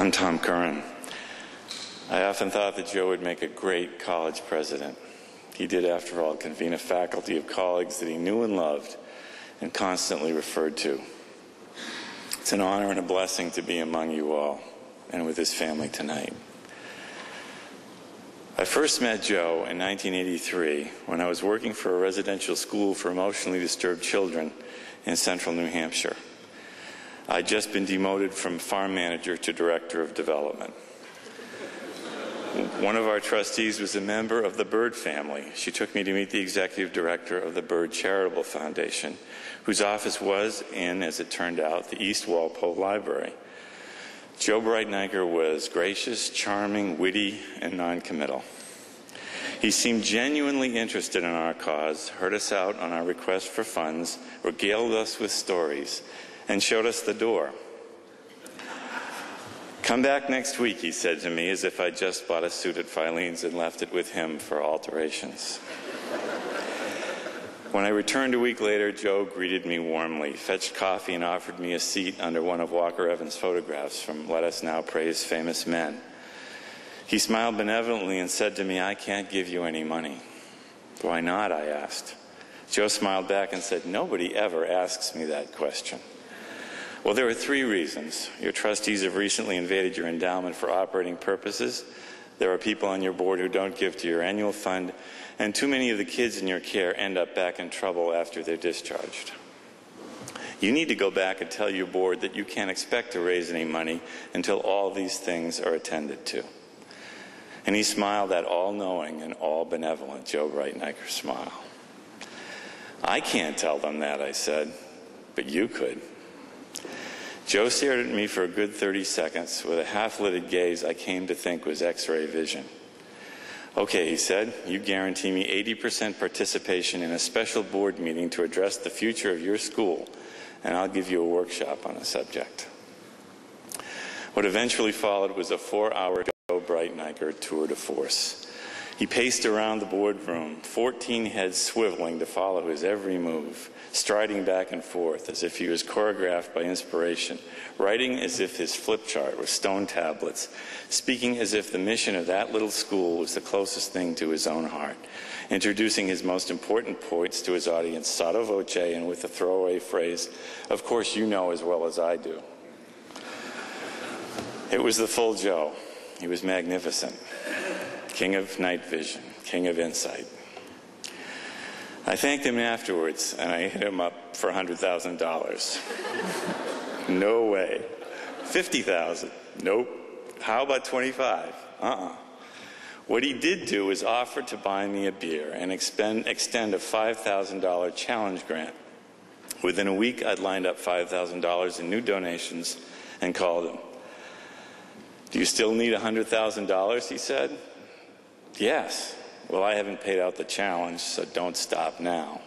I'm Tom Curran. I often thought that Joe would make a great college president. He did, after all, convene a faculty of colleagues that he knew and loved and constantly referred to. It's an honor and a blessing to be among you all and with his family tonight. I first met Joe in 1983 when I was working for a residential school for emotionally disturbed children in central New Hampshire. I'd just been demoted from farm manager to director of development. One of our trustees was a member of the Bird family. She took me to meet the executive director of the Bird Charitable Foundation, whose office was in, as it turned out, the East Walpole Library. Joe Breitniker was gracious, charming, witty, and non-committal. He seemed genuinely interested in our cause, heard us out on our request for funds, regaled us with stories, and showed us the door. "Come back next week," he said to me, as if I'd just bought a suit at Filene's and left it with him for alterations. When I returned a week later, Joe greeted me warmly, fetched coffee, and offered me a seat under one of Walker Evans' photographs from Let Us Now Praise Famous Men. He smiled benevolently and said to me, "I can't give you any money." "Why not?" I asked. Joe smiled back and said, "Nobody ever asks me that question." "Well, there are 3 reasons. Your trustees have recently invaded your endowment for operating purposes. There are people on your board who don't give to your annual fund, and too many of the kids in your care end up back in trouble after they're discharged. You need to go back and tell your board that you can't expect to raise any money until all these things are attended to." And he smiled that all-knowing and all-benevolent Joe Breitniker smile. "I can't tell them that," I said, "but you could." Joe stared at me for a good 30 seconds with a half-lidded gaze I came to think was X-ray vision. "Okay," he said, "you guarantee me 80% participation in a special board meeting to address the future of your school, and I'll give you a workshop on the subject." What eventually followed was a 4-hour Joe Breitniker tour de force. He paced around the boardroom, 14 heads swiveling to follow his every move, striding back and forth as if he was choreographed by inspiration, writing as if his flip chart were stone tablets, speaking as if the mission of that little school was the closest thing to his own heart, introducing his most important points to his audience sotto voce and with the throwaway phrase, "Of course you know as well as I do." It was the full Joe. He was magnificent. King of night vision, king of insight. I thanked him afterwards, and I hit him up for $100,000. No way. 50,000. Nope. How about 25? What he did do was offer to buy me a beer and extend a $5,000 challenge grant. Within a week, I'd lined up $5,000 in new donations and called him. "Do you still need $100,000? he said. "Yes." "Well, I haven't paid out the challenge, so don't stop now."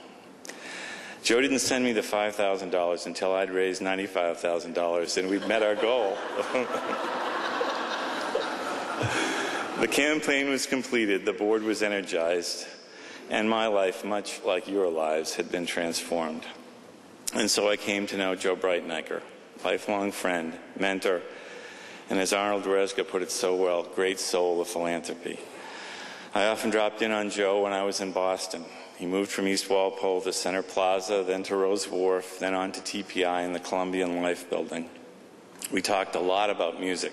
Joe didn't send me the $5,000 until I'd raised $95,000, and we'd met our goal. The campaign was completed, the board was energized, and my life, much like your lives, had been transformed. And so I came to know Joe Breitniker, lifelong friend, mentor, and as Arnold Reska put it so well, great soul of philanthropy. I often dropped in on Joe when I was in Boston. He moved from East Walpole to Center Plaza, then to Rose Wharf, then on to TPI in the Columbian Life Building. We talked a lot about music.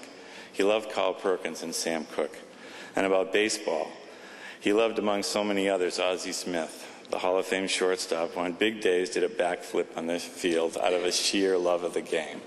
He loved Carl Perkins and Sam Cooke. And about baseball. He loved, among so many others, Ozzie Smith, the Hall of Fame shortstop who on big days did a backflip on the field out of a sheer love of the game.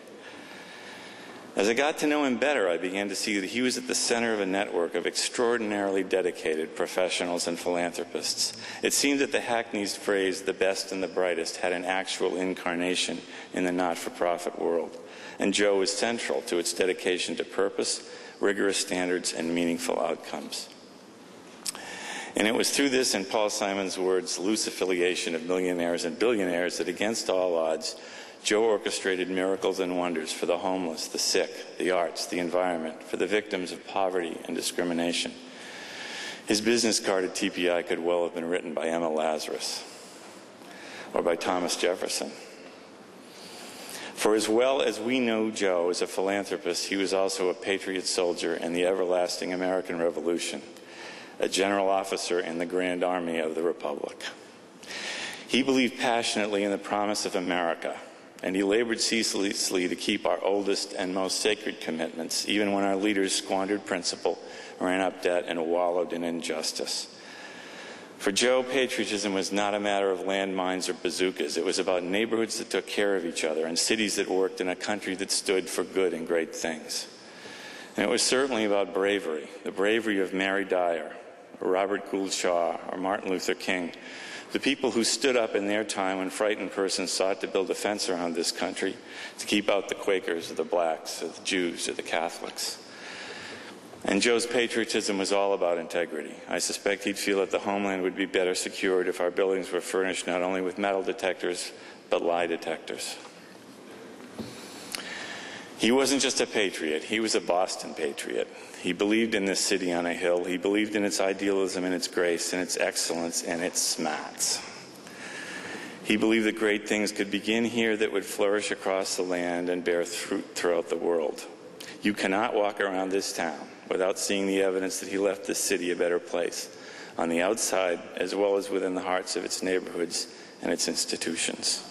As I got to know him better, I began to see that he was at the center of a network of extraordinarily dedicated professionals and philanthropists. It seemed that the hackneyed phrase, "the best and the brightest," had an actual incarnation in the not-for-profit world, and Joe was central to its dedication to purpose, rigorous standards, and meaningful outcomes. And it was through this, in Paul Simon's words, loose affiliation of millionaires and billionaires that, against all odds, Joe orchestrated miracles and wonders for the homeless, the sick, the arts, the environment, for the victims of poverty and discrimination. His business card at TPI could well have been written by Emma Lazarus or by Thomas Jefferson. For as well as we know Joe as a philanthropist, he was also a patriot soldier in the everlasting American Revolution, a general officer in the Grand Army of the Republic. He believed passionately in the promise of America, and he labored ceaselessly to keep our oldest and most sacred commitments, even when our leaders squandered principle, ran up debt, and wallowed in injustice. For Joe, patriotism was not a matter of landmines or bazookas. It was about neighborhoods that took care of each other and cities that worked in a country that stood for good and great things. And it was certainly about bravery, the bravery of Mary Dyer, or Robert Gould Shaw, or Martin Luther King, the people who stood up in their time when frightened persons sought to build a fence around this country to keep out the Quakers or the blacks or the Jews or the Catholics. And Joe's patriotism was all about integrity. I suspect he'd feel that the homeland would be better secured if our buildings were furnished not only with metal detectors, but lie detectors. He wasn't just a patriot, he was a Boston patriot. He believed in this city on a hill. He believed in its idealism and its grace and its excellence and its smarts. He believed that great things could begin here that would flourish across the land and bear fruit throughout the world. You cannot walk around this town without seeing the evidence that he left this city a better place, on the outside as well as within the hearts of its neighborhoods and its institutions.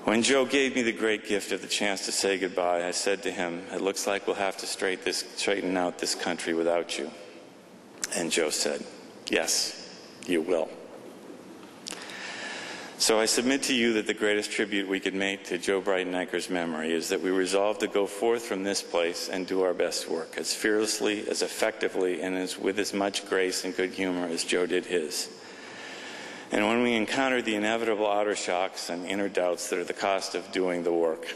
When Joe gave me the great gift of the chance to say goodbye, I said to him, "It looks like we'll have to straighten out this country without you." And Joe said, "Yes, you will." So I submit to you that the greatest tribute we could make to Joe Breiteneicher's memory is that we resolve to go forth from this place and do our best work as fearlessly, as effectively, and with as much grace and good humor as Joe did his. And when we encounter the inevitable outer shocks and inner doubts that are the cost of doing the work,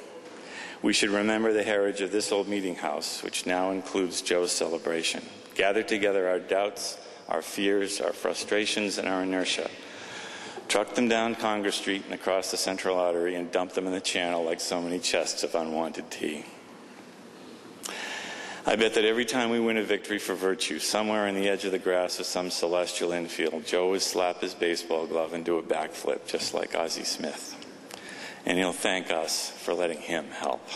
we should remember the heritage of this old meeting house, which now includes Joe's celebration. Gather together our doubts, our fears, our frustrations, and our inertia. Truck them down Congress Street and across the central artery and dump them in the channel like so many chests of unwanted tea. I bet that every time we win a victory for virtue, somewhere in the edge of the grass of some celestial infield, Joe would slap his baseball glove and do a backflip just like Ozzie Smith. And he'll thank us for letting him help.